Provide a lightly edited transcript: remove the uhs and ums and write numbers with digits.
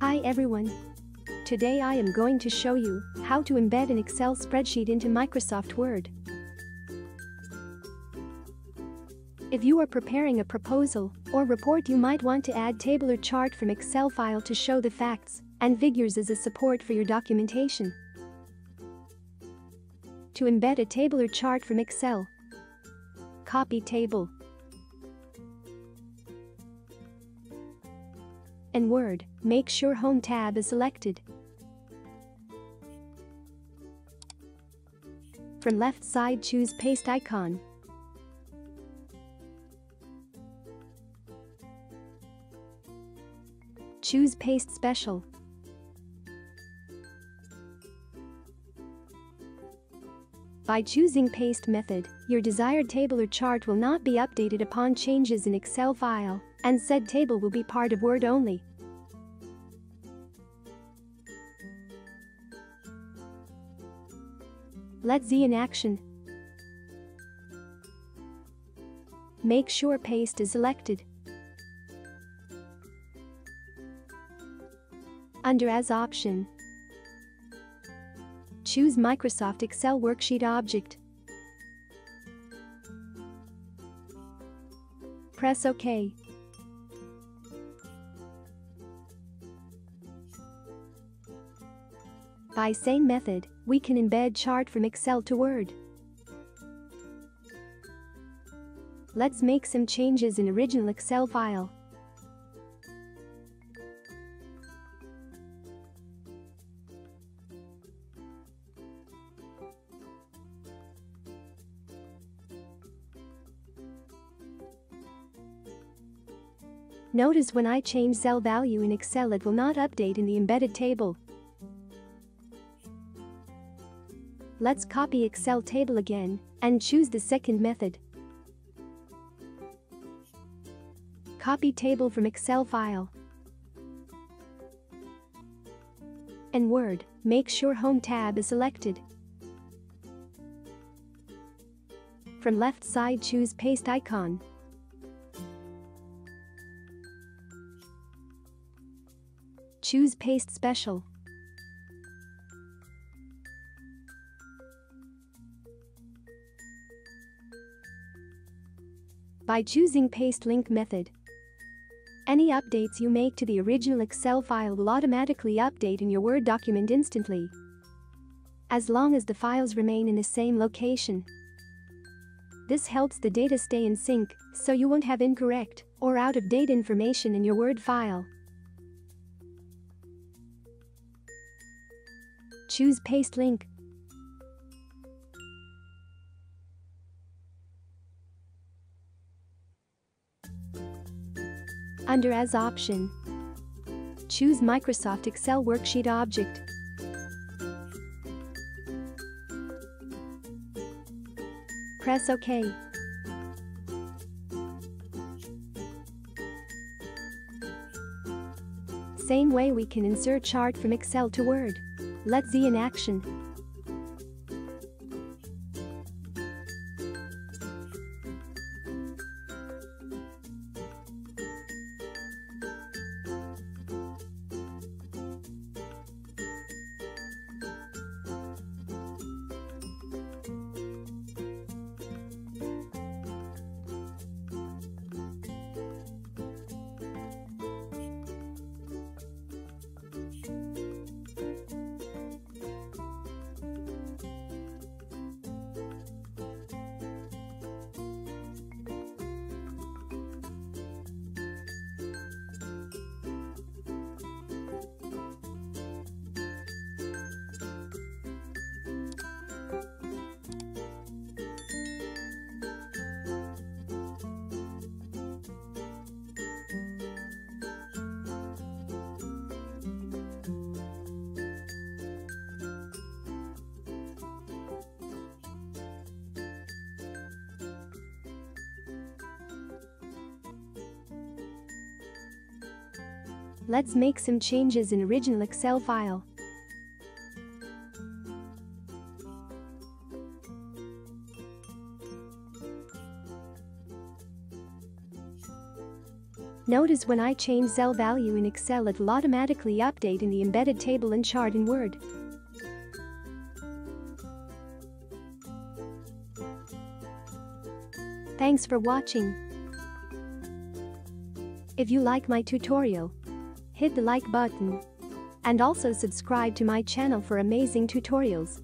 Hi everyone. Today I am going to show you how to embed an Excel spreadsheet into Microsoft Word. If you are preparing a proposal or report, you might want to add table or chart from Excel file to show the facts and figures as a support for your documentation. To embed a table or chart from Excel, copy table. In Word, make sure Home tab is selected. From left side, choose Paste icon. Choose Paste Special. By choosing Paste method, your desired table or chart will not be updated upon changes in Excel file, and said table will be part of Word only. Let's see in action. Make sure Paste is selected. Under As option, choose Microsoft Excel Worksheet Object. Press OK. By same method, we can embed chart from Excel to Word. Let's make some changes in original Excel file. Notice when I change cell value in Excel, it will not update in the embedded table. Let's copy Excel table again and choose the second method. Copy table from Excel file. In Word, make sure Home tab is selected. From left side, choose Paste icon. Choose Paste Special. By choosing Paste Link method, any updates you make to the original Excel file will automatically update in your Word document instantly, as long as the files remain in the same location. This helps the data stay in sync, so you won't have incorrect or out-of-date information in your Word file. Choose Paste Link. Under As option, choose Microsoft Excel Worksheet Object. Press OK. Same way we can insert chart from Excel to Word. Let's see in action. Let's make some changes in original Excel file. Notice when I change cell value in Excel, it will automatically update in the embedded table and chart in Word. Thanks for watching. If you like my tutorial, hit the like button and also subscribe to my channel for amazing tutorials.